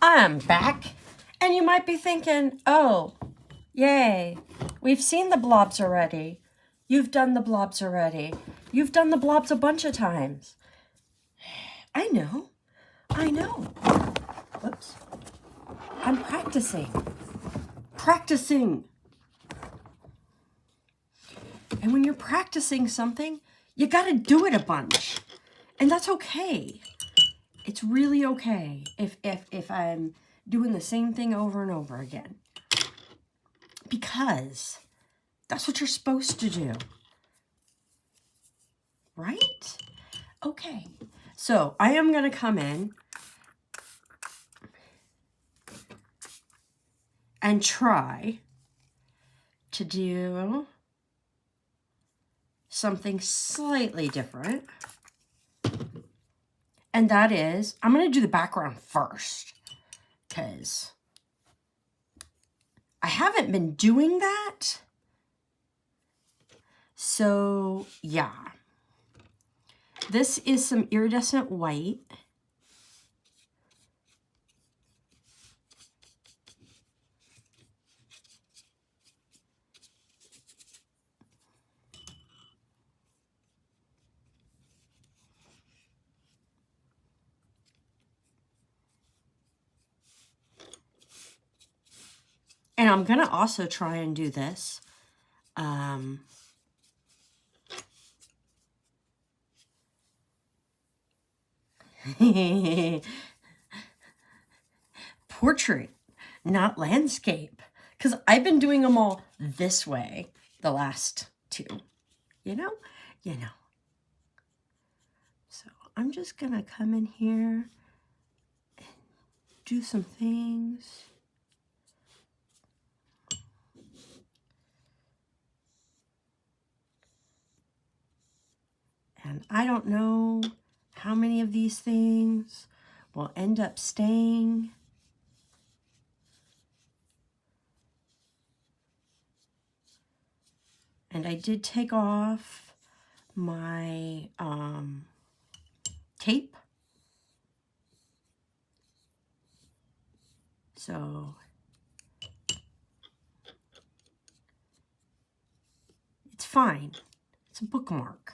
I'm back, and you might be thinking, oh, yay, we've seen the blobs already. You've done the blobs already. You've done the blobs a bunch of times. I know. Whoops. I'm practicing. And when you're practicing something, you gotta do it a bunch. And that's okay. It's really okay if I'm doing the same thing over and over again. Because that's what you're supposed to do. Right? Okay. So I am going to come in and try to do something slightly different. And that is, I'm going to do the background first. Because I haven't been doing that. So, yeah. This is some iridescent white. And I'm going to also try and do this. Portrait, not landscape. Because I've been doing them all this way the last two. You know? So I'm just going to come in here and do some things. And I don't know how many of these things will end up staying. And I did take off my tape. So it's fine. It's a bookmark.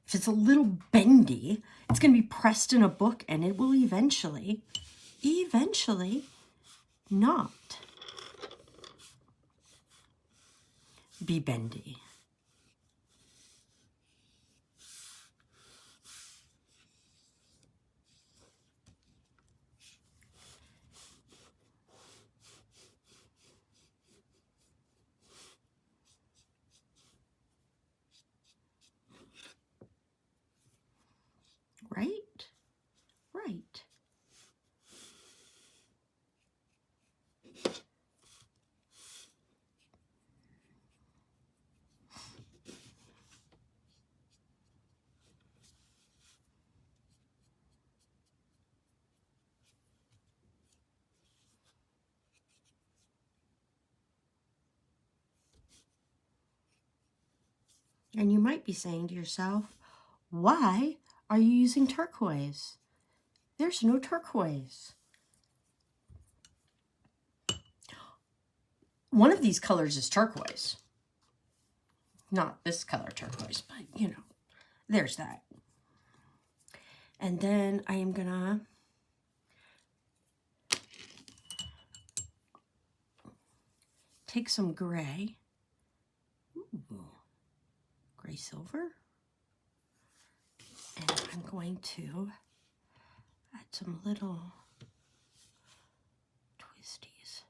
If it's a little bendy, it's going to be pressed in a book and it will eventually not be bendy. Right? And you might be saying to yourself, why are you using turquoise? There's no turquoise. One of these colors is turquoise. Not this color turquoise, but you know, there's that. And then I am gonna take some gray. Ooh. Gray silver. And I'm going to add some little twisties.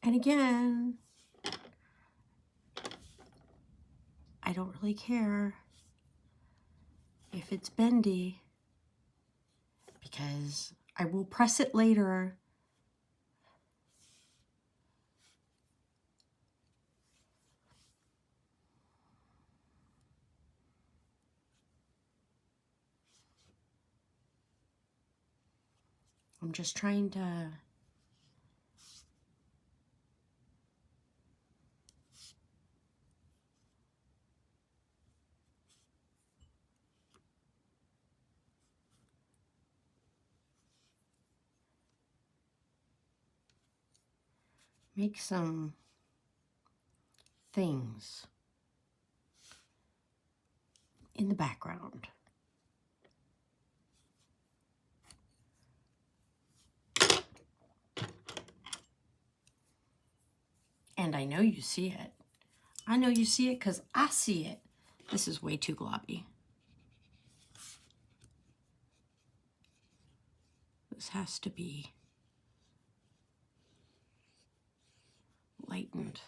And again, I don't really care if it's bendy. because I will press it later. I'm just trying to make some things in the background. And I know you see it. I know you see it because I see it. This is way too globby. This has to be lightened.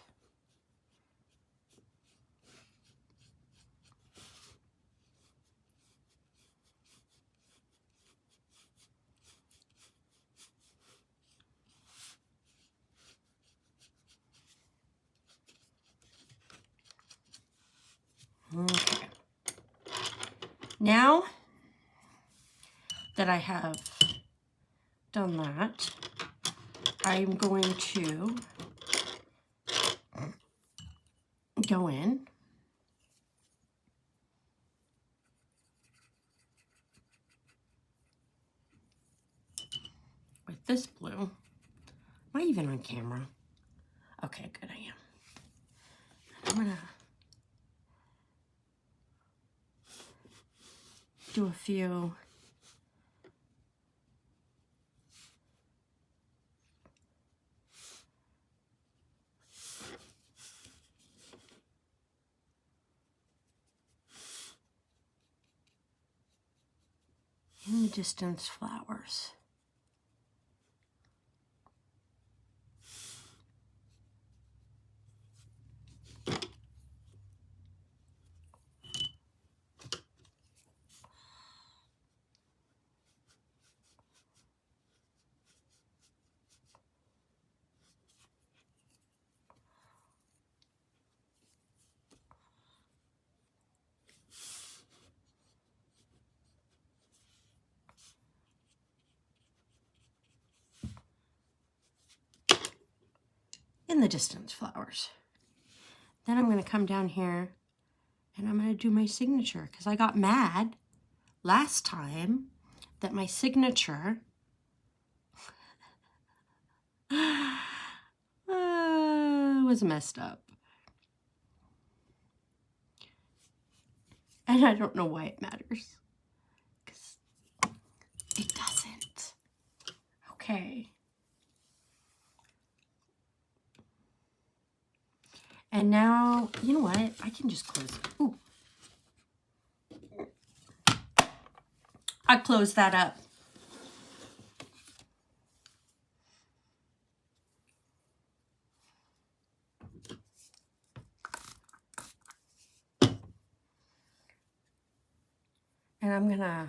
Okay. Now that I have done that, I'm going to go in with this blue. Am I even on camera? Okay, good, I am. I'm gonna do a few in the distance flowers. In the distance flowers. Then I'm going to come down here and I'm going to do my signature because I got mad last time that my signature was messed up. And I don't know why it matters. Because it doesn't. Okay. And now, you know what? I can just close it. Ooh. I closed that up. And I'm gonna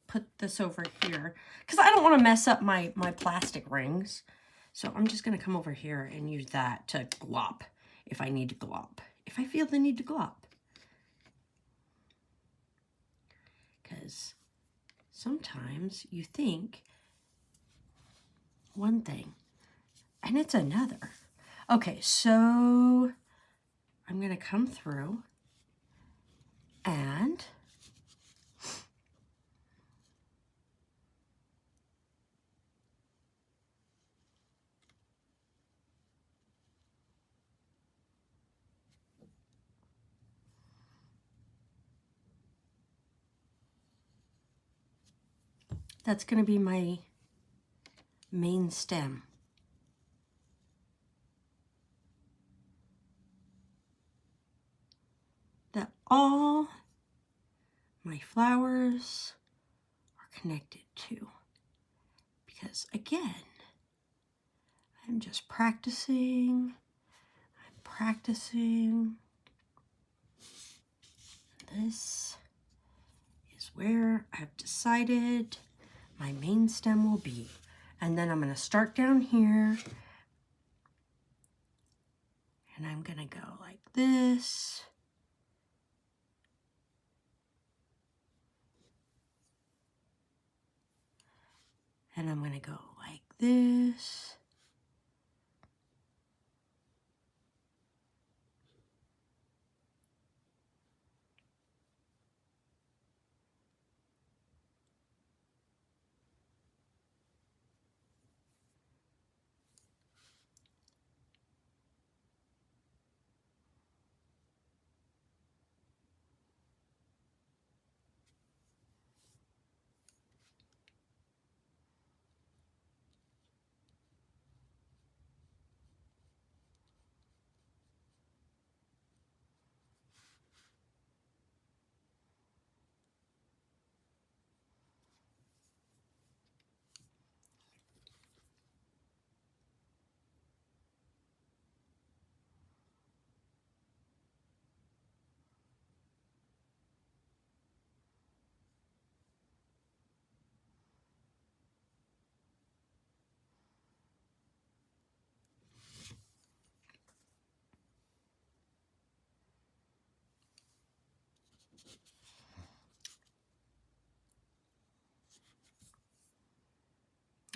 put this over here because I don't want to mess up my plastic rings. So I'm just gonna come over here and use that to glop if I need to glop. If I feel the need to glop. Because sometimes you think one thing and it's another. Okay, so I'm gonna come through and that's going to be my main stem. That all my flowers are connected to. Because again, I'm just practicing. I'm practicing. This is where I've decided my main stem will be. And then I'm going to start down here. And I'm going to go like this. And I'm going to go like this.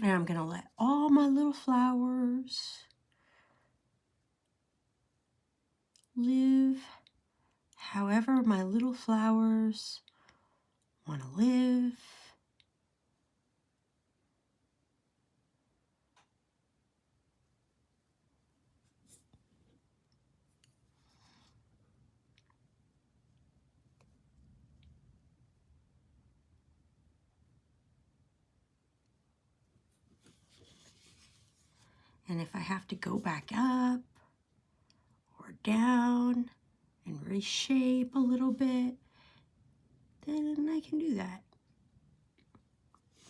And I'm going to let all my little flowers live however my little flowers want to live. And if I have to go back up or down and reshape a little bit, then I can do that.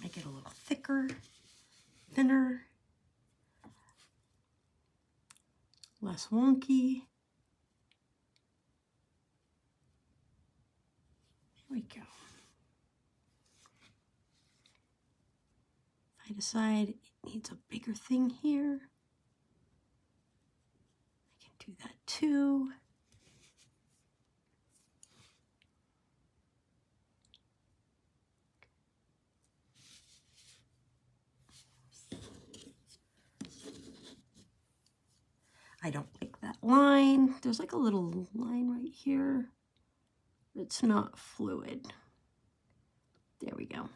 Make it a little thicker, thinner, less wonky. There we go. If I decide it needs a bigger thing here, I can do that too. I don't like that line. There's like a little line right here. It's not fluid. There we go.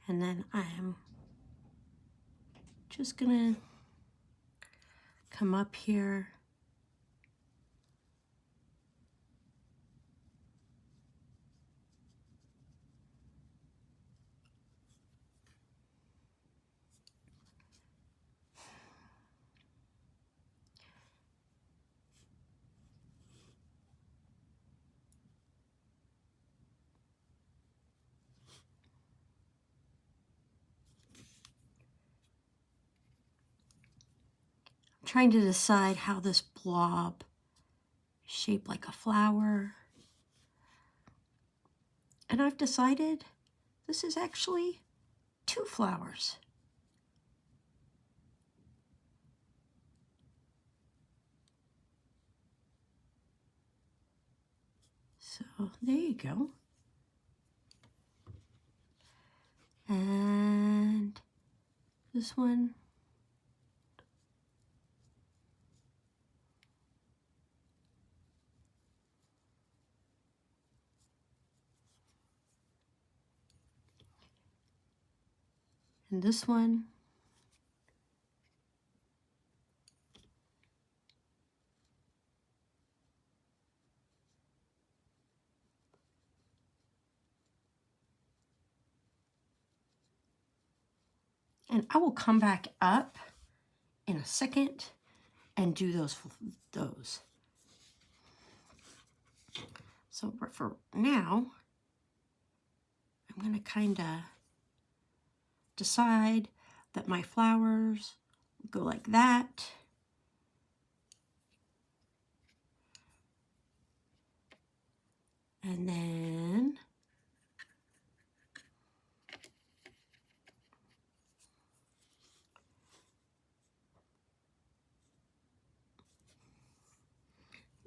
And then I'm just gonna come up here . Trying to decide how this blob is shaped like a flower. And I've decided this is actually 2 flowers. So there you go. And this one. And this one. And I will come back up in a second and do those. So for now, I'm going to kind of decide that my flowers go like that.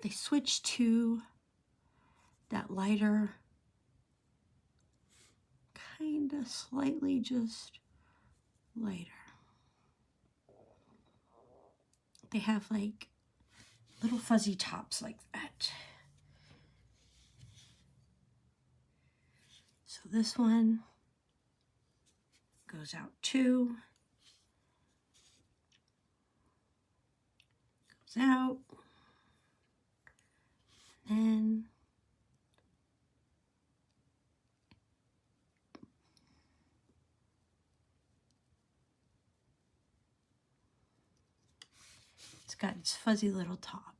they switched to that lighter, kind of slightly just lighter. They have like little fuzzy tops like that. So this one goes out too. Goes out. And it's got its fuzzy little top.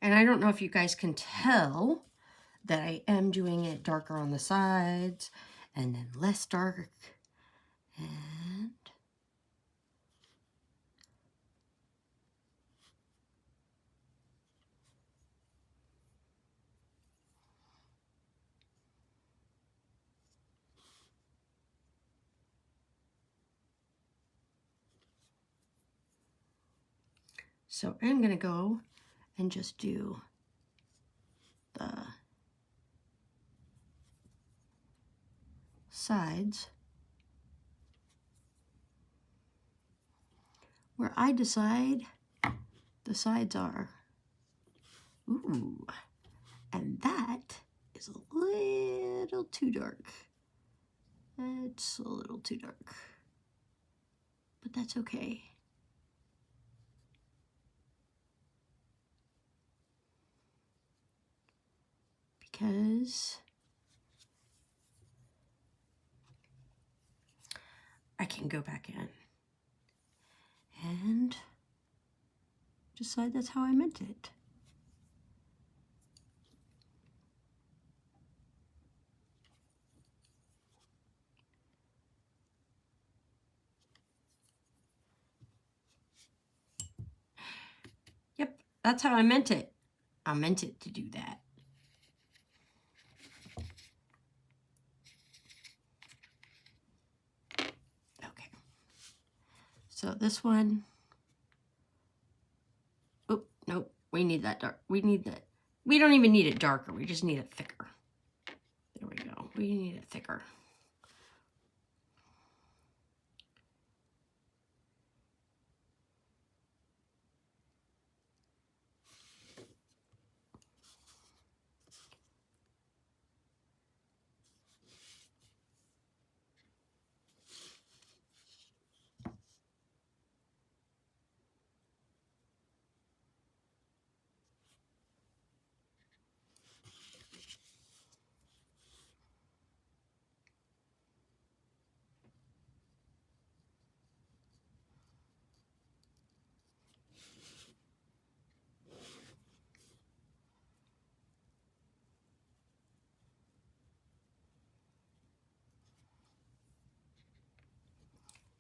And I don't know if you guys can tell that I am doing it darker on the sides and then less dark. And so I'm going to go and just do the sides where I decide the sides are. Ooh, and that is a little too dark. It's a little too dark, but that's okay. Because I can go back in and decide that's how I meant it. Yep, that's how I meant it. I meant it to do that. Okay. So this one, oh, nope, we need that dark. We need that. We don't even need it darker. We just need it thicker. There we go. We need it thicker.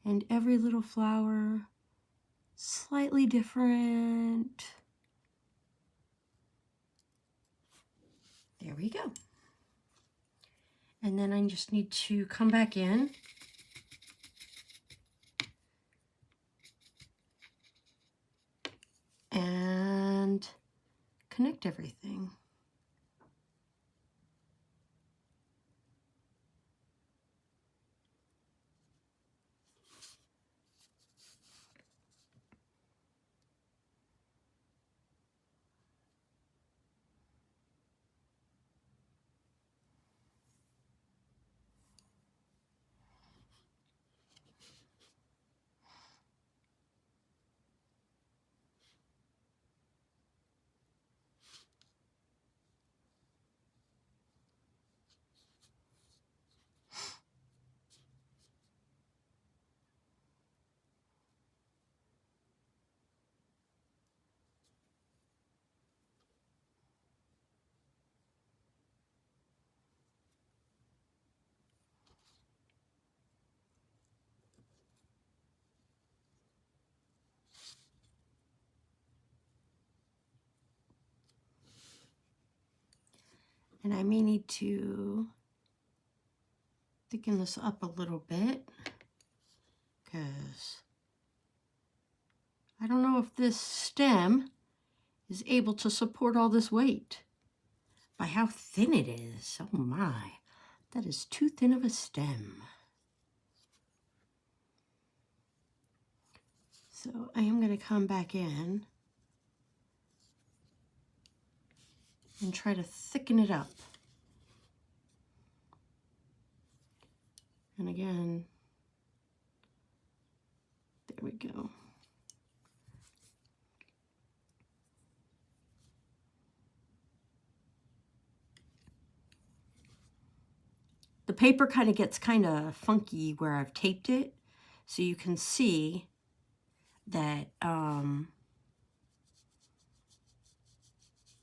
And every little flower, slightly different. There we go. And then I just need to come back in and connect everything. And I may need to thicken this up a little bit because I don't know if this stem is able to support all this weight by how thin it is. Oh my, that is too thin of a stem. So I am going to come back in and try to thicken it up. And again, there we go. The paper kind of gets kind of funky where I've taped it, so you can see that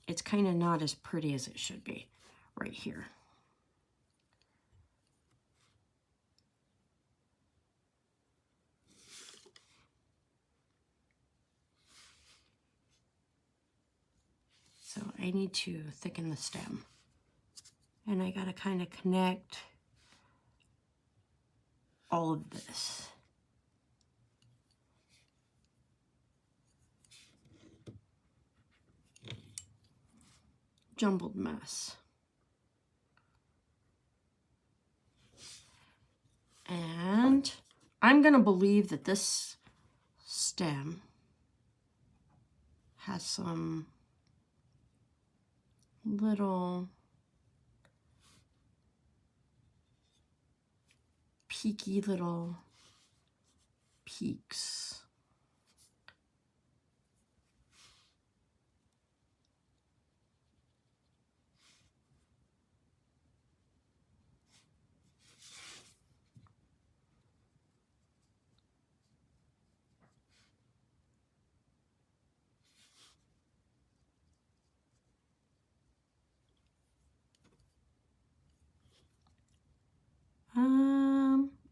it's kind of not as pretty as it should be right here. So I need to thicken the stem. And I got to kind of connect all of this. Jumbled mess. And I'm going to believe that this stem has some little peaky little peaks.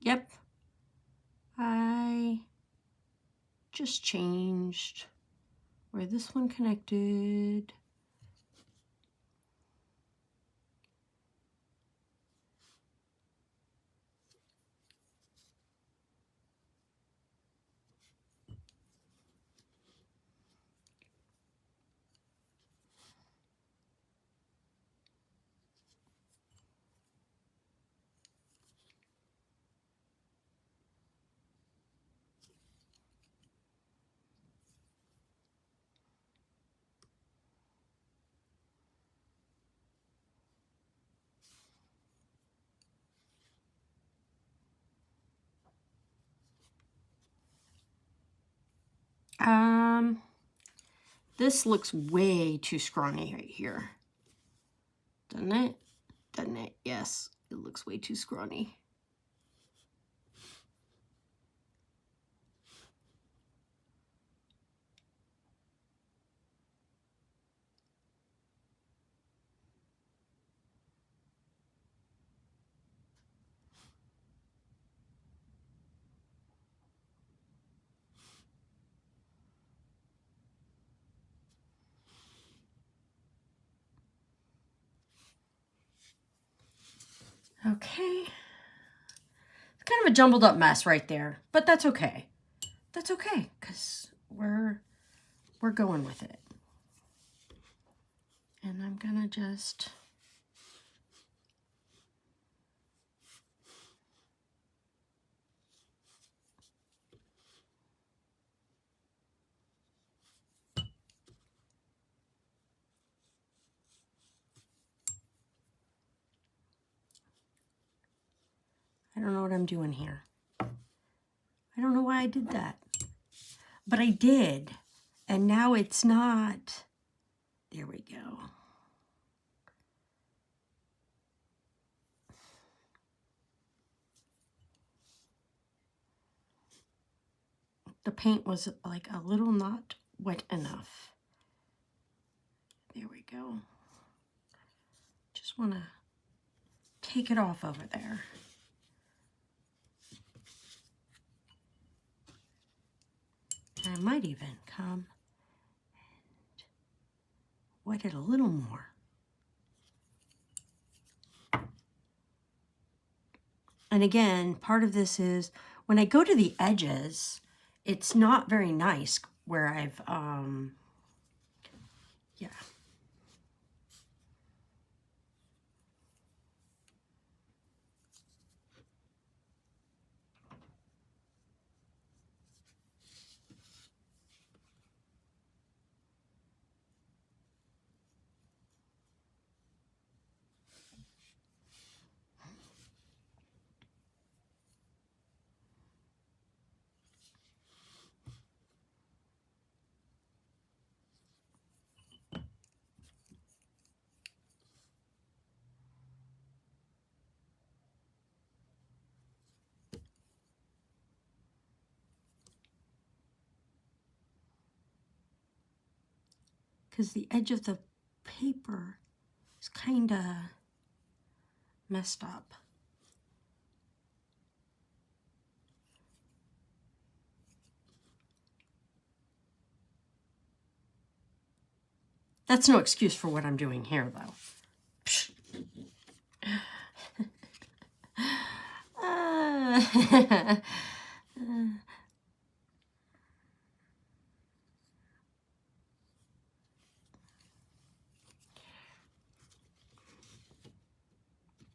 Yep. I just changed where this one connected. This looks way too scrawny right here. Doesn't it? Doesn't it? Yes, it looks way too scrawny. Okay. It's kind of a jumbled up mess right there, but that's okay. That's okay, because we're going with it. And I'm gonna just I don't know what I'm doing here. I don't know why I did that. But I did. And now it's not. There we go. The paint was like a little not wet enough. There we go. Just want to take it off over there. And I might even come and wet it a little more. And again, part of this is when I go to the edges, it's not very nice where I've, yeah. Because the edge of the paper is kind of messed up. That's no excuse for what I'm doing here, though.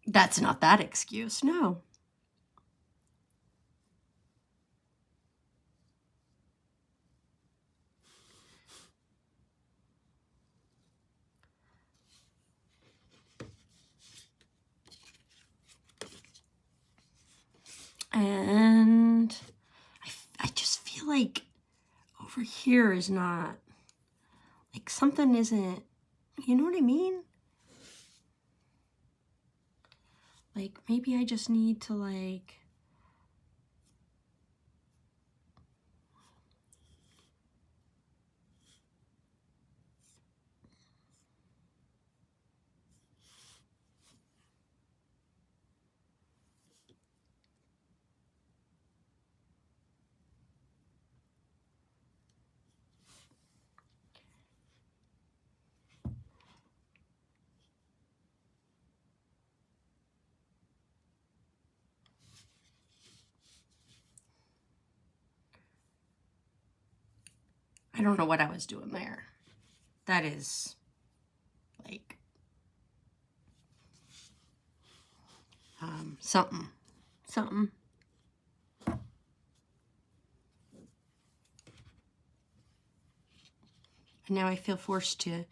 That's not that excuse, no. And I just feel like over here is not, like something isn't, you know what I mean? Like maybe I just need to like, I don't know what I was doing there. That is like something. And now I feel forced to